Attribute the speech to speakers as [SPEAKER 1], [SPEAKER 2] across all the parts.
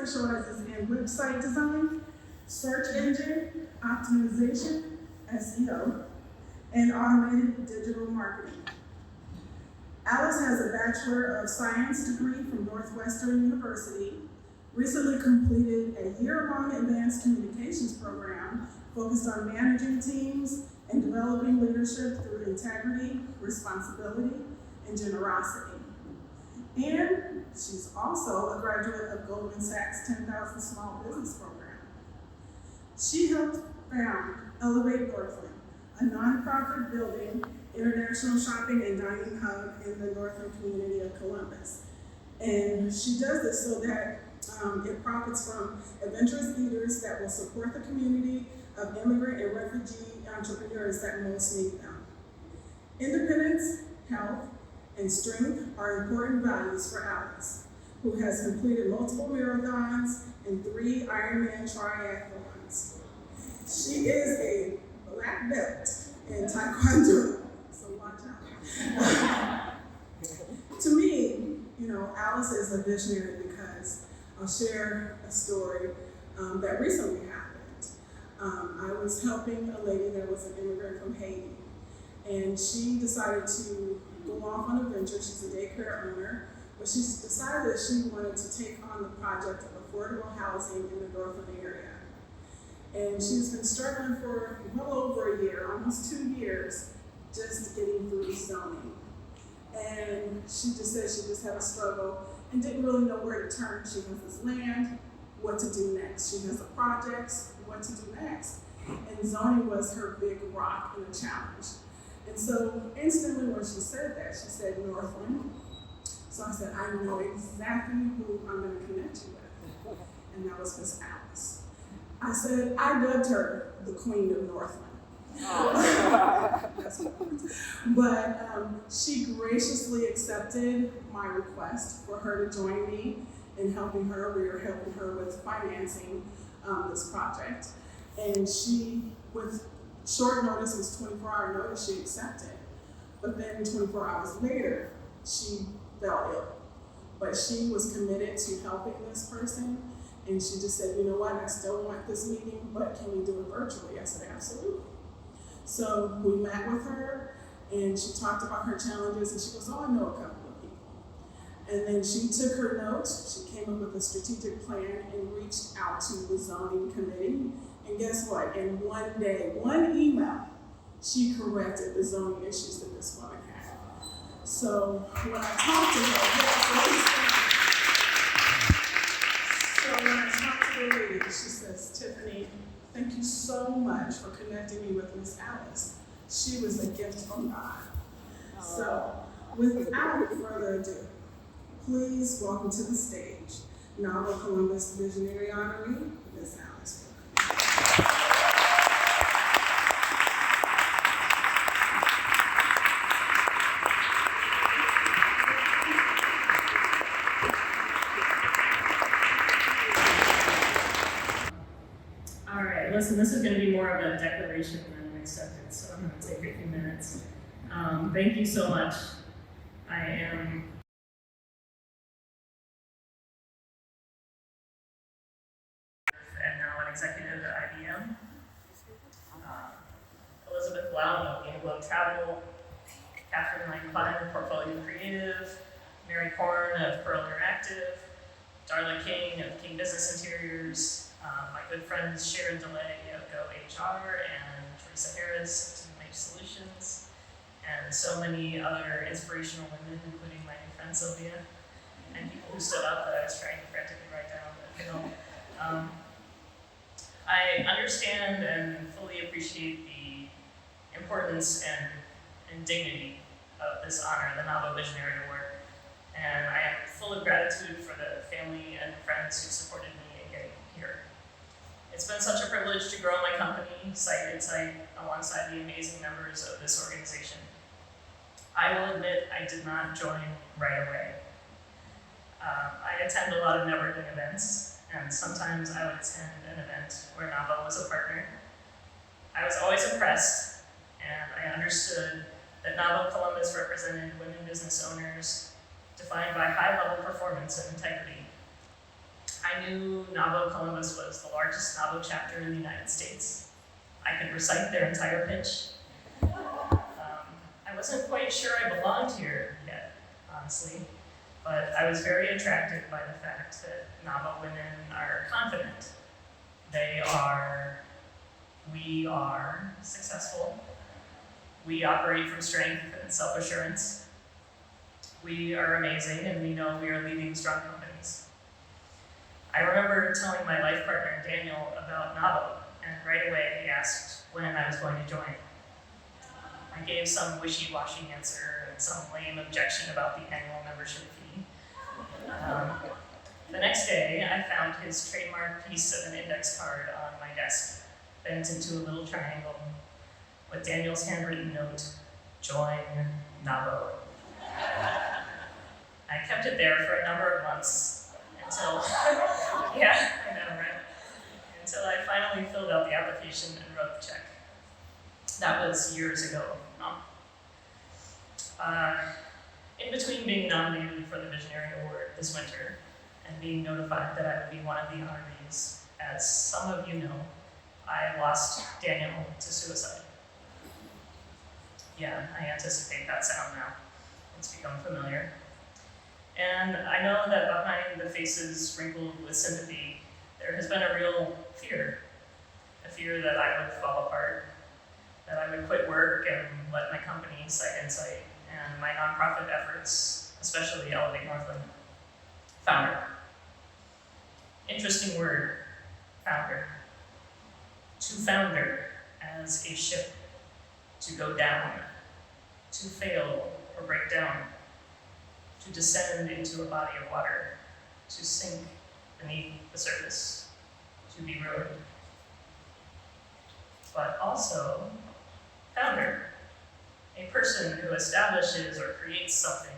[SPEAKER 1] specializes in website design, search engine optimization, SEO, and automated digital marketing. Alice has a Bachelor of Science degree from Northwestern University, recently completed a year-long advanced communications program focused on managing teams and developing leadership through integrity, responsibility, and generosity. And she's also a graduate of Goldman Sachs 10,000 Small Business Program. She helped found Elevate Northland, a nonprofit building international shopping and dining hub in the Northland community of Columbus. And she does this so that it profits from adventurous leaders that will support the community of immigrant and refugee entrepreneurs that most need them. Independence, health, and strength are important values for Alice, who has completed multiple marathons and 3 Ironman triathlons. She is a black belt in Taekwondo, so watch out. To me, Alice is a visionary because I'll share a story that recently happened. I was helping a lady that was an immigrant from Haiti, and she decided to go off on a venture. She's a daycare owner, but she decided that she wanted to take on the project of affordable housing in the Northland area. And she's been struggling for well over a year, almost 2 years, just getting through zoning. And she just said she just had a struggle and didn't really know where to turn. She has this land, what to do next. She has the projects, what to do next. And zoning was her big rock and a challenge. And so instantly when she said that, she said Northland. So I said, I know exactly who I'm going to connect you with. And that was Miss Alice. I said, I dubbed her the Queen of Northland. That's cool. But she graciously accepted my request for her to join me in helping her. We were helping her with financing this project. And she, with short notice, it was 24-hour notice, she accepted. But then 24 hours later, she fell ill. But she was committed to helping this person. And she just said, you know what, I still want this meeting, but can we do it virtually? I said, absolutely. So we met with her, and she talked about her challenges, and she goes, oh, I know a couple of people. And then she took her notes, she came up with a strategic plan and reached out to the zoning committee. And guess what? In one day, one email, she corrected the zoning issues that this woman had. So when I talked to her, lady, she says, Tiffany, thank you so much for connecting me with Miss Alice. She was a gift from God. So without further ado, please welcome to the stage NAWBO Columbus Visionary Honoree, Miss Alice.
[SPEAKER 2] Listen, this is going to be more of a declaration than an acceptance, so I'm going to take a few minutes. Thank you so much. I am and now an executive at IBM. Elizabeth Blount of NAWBO Travel, Catherine Langfine, Portfolio Creative, Mary Korn of Pearl Interactive, Darla King of King Business Interiors, my good friends Sharon DeLay of Go HR and Teresa Harris of Team Make Solutions, and so many other inspirational women, including my new friend Sylvia, and people who stood up that I was trying to frantically write down, but I understand and fully appreciate the importance and dignity of this honor, the NAWBO Visionary Award, and I am full of gratitude for the family and friends who supported me in getting here. It's been such a privilege to grow my company, site and site, alongside the amazing members of this organization. I will admit I did not join right away. I attend a lot of networking events, and sometimes I would attend an event where NAWBO was a partner. I was always impressed, and I understood that NAWBO Columbus represented women business owners defined by high-level performance and integrity. I knew NAWBO Columbus was the largest NAWBO chapter in the United States. I could recite their entire pitch. I wasn't quite sure I belonged here yet, honestly, but I was very attracted by the fact that NAWBO women are confident. We are successful. We operate from strength and self-assurance. We are amazing, and we know we are leading strong companies. I remember telling my life partner, Daniel, about NAWBO, and right away he asked when I was going to join. I gave some wishy-washy answer and some lame objection about the annual membership fee. The next day, I found his trademark piece of an index card on my desk, bent into a little triangle with Daniel's handwritten note, "Join NAWBO." I kept it there for a number of months until, yeah, I know, right? Until I finally filled out the application and wrote the check. That was years ago. In between being nominated for the Visionary Award this winter and being notified that I would be one of the honorees, as some of you know, I lost Daniel to suicide. Yeah, I anticipate that sound now. It's become familiar. And I know that behind the faces wrinkled with sympathy, there has been a real fear. A fear that I would fall apart, that I would quit work and let my company sight in sight, and my nonprofit efforts, especially Elevate Northland. Founder. Interesting word, founder. To founder as a ship, to go down, to fail or break down, to descend into a body of water, to sink beneath the surface, to be ruined. But also, founder, a person who establishes or creates something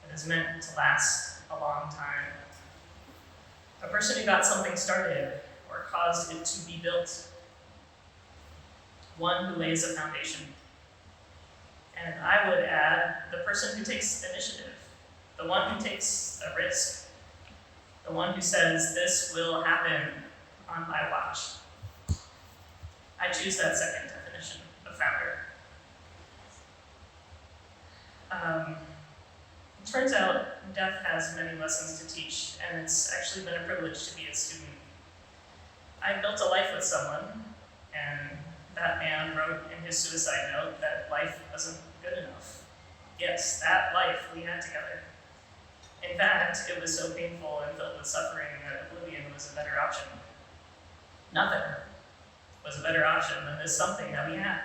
[SPEAKER 2] that is meant to last a long time. A person who got something started or caused it to be built. One who lays a foundation. And I would add, the person who takes initiative, the one who takes a risk, the one who says, this will happen on my watch. I choose that second definition of founder. It turns out death has many lessons to teach, and it's actually been a privilege to be a student. I built a life with someone, and that man wrote in his suicide note that life wasn't good enough. Yes, that life we had together. In fact, it was so painful and filled with suffering that oblivion was a better option. Nothing was a better option than this something that we had.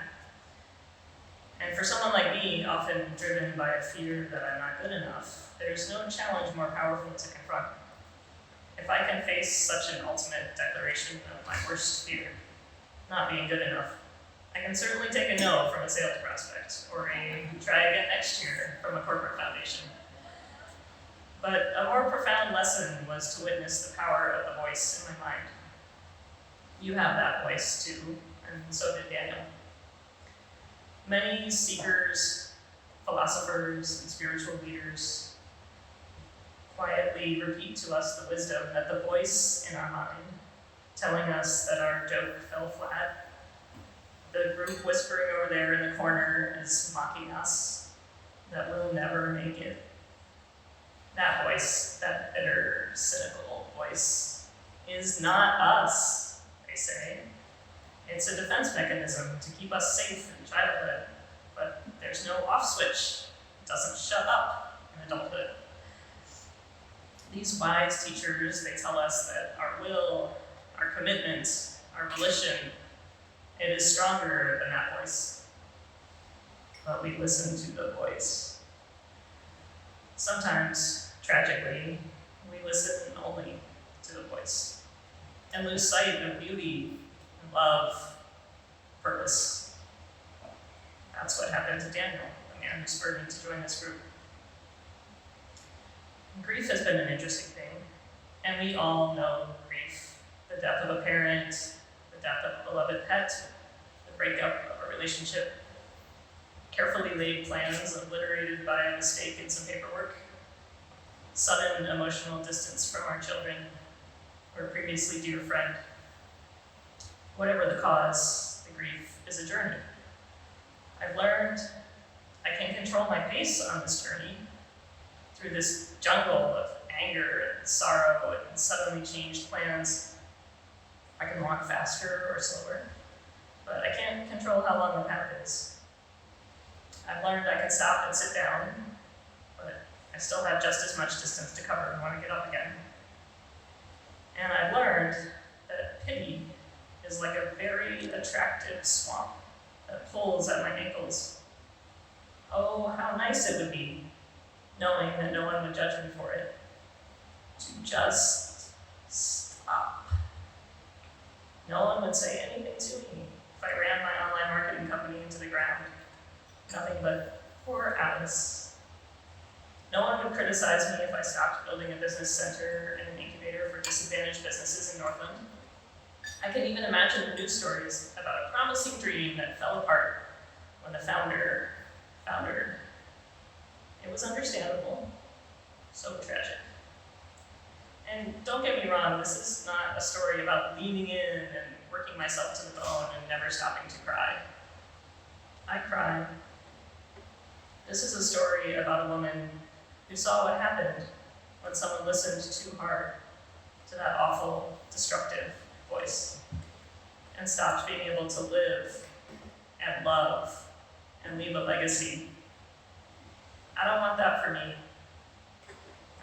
[SPEAKER 2] And for someone like me, often driven by a fear that I'm not good enough, there's no challenge more powerful to confront. If I can face such an ultimate declaration of my worst fear, not being good enough, I can certainly take a no from a sales prospect, or a try again next year from a corporate foundation. But a more profound lesson was to witness the power of the voice in my mind. You have that voice too, and so did Daniel. Many seekers, philosophers, and spiritual leaders quietly repeat to us the wisdom that the voice in our mind, telling us that our joke fell flat, the group whispering over there in the corner is mocking us, that we'll never make it. That voice, that bitter, cynical voice, is not us, they say. It's a defense mechanism to keep us safe in childhood, but there's no off switch. It doesn't shut up in adulthood. These wise teachers, they tell us that our will, our commitment, our volition, it is stronger than that voice. But we listen to the voice. Sometimes, tragically, we listen only to the voice and lose sight of beauty, love, purpose. That's what happened to Daniel, the man who spurred me to join this group. Grief has been an interesting thing, and we all know grief. The death of a parent, the death of a beloved pet, the breakup of a relationship, carefully laid plans obliterated by a mistake in some paperwork, sudden emotional distance from our children, or a previously dear friend. Whatever the cause, the grief is a journey. I've learned I can control my pace on this journey through this jungle of anger and sorrow and suddenly changed plans. I can walk faster or slower, but I can't control how long the path is. I've learned I can stop and sit down, but I still have just as much distance to cover and want to get up again. And I've learned that pity is like a very attractive swamp that pulls at my ankles. Oh, how nice it would be, knowing that no one would judge me for it, to just stop. No one would say anything to me if I ran my online marketing company into the ground. Nothing but poor Alice. No one would criticize me if I stopped building a business center and an incubator for disadvantaged businesses in Northland. I can even imagine the news stories about a promising dream that fell apart when the founder foundered. It was understandable, so tragic. And don't get me wrong, this is not a story about leaning in and working myself to the bone and never stopping to cry. I cried. This is a story about a woman who saw what happened when someone listened too hard to that awful, destructive voice and stopped being able to live and love and leave a legacy. I don't want that for me.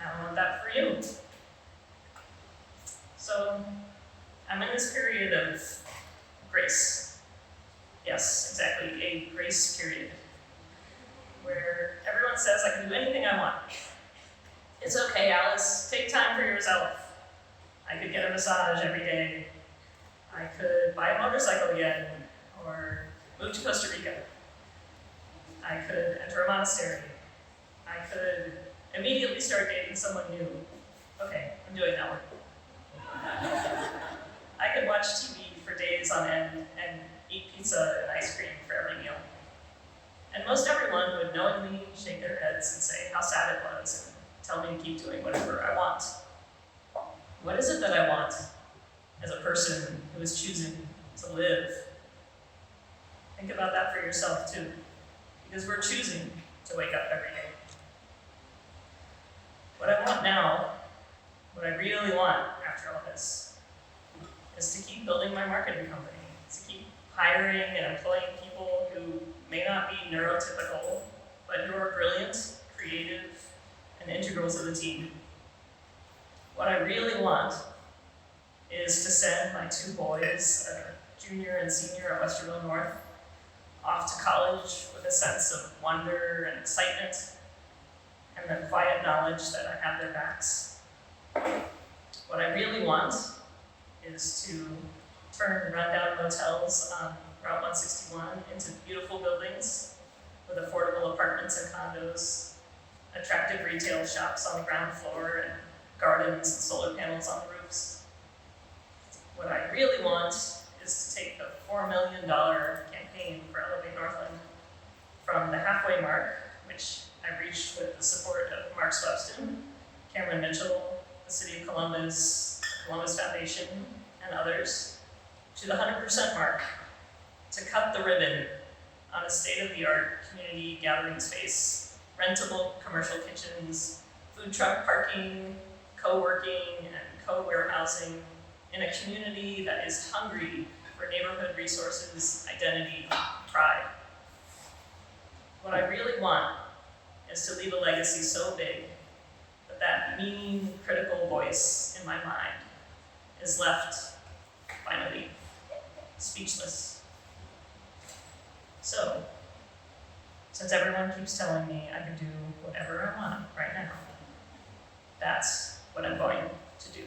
[SPEAKER 2] I don't want that for you. So I'm in this period of grace. Yes, exactly, a grace period, where everyone says I can do anything I want. It's okay, Alice, take time for yourself. I could get a massage every day. I could buy a motorcycle again, or move to Costa Rica. I could enter a monastery. I could immediately start dating someone new. Okay, I'm doing that one. I could watch TV for days on end and eat pizza and ice cream for every meal. And most everyone would knowingly shake their heads and say how sad it was and tell me to keep doing whatever I want. What is it that I want as a person who is choosing to live? Think about that for yourself too, because we're choosing to wake up every day. What I want now, what I really want after all this, is to keep building my marketing company, to keep hiring and employing people who may not be neurotypical, but who are brilliant, creative, and integral to the team. What I really want is to send my two boys, a junior and senior at Westerville North, off to college with a sense of wonder and excitement, and the quiet knowledge that I have their backs. What I really want is to turn rundown motels on Route 161 into beautiful buildings with affordable apartments and condos, attractive retail shops on the ground floor, and gardens and solar panels on the roofs. What I really want is to take the $4 million campaign for Elevate Northland from the halfway mark, which I reached with the support of Mark Swepston, Cameron Mitchell, the City of Columbus, the Columbus Foundation, and others, to the 100% mark, to cut the ribbon on a state-of-the-art community gathering space, rentable commercial kitchens, food truck parking, co-working, and co-warehousing in a community that is hungry for neighborhood resources, identity, pride. What I really want is to leave a legacy so big that that mean, critical voice in my mind is left, finally, speechless. So, since everyone keeps telling me I can do whatever I want right now, that's what I'm going to do.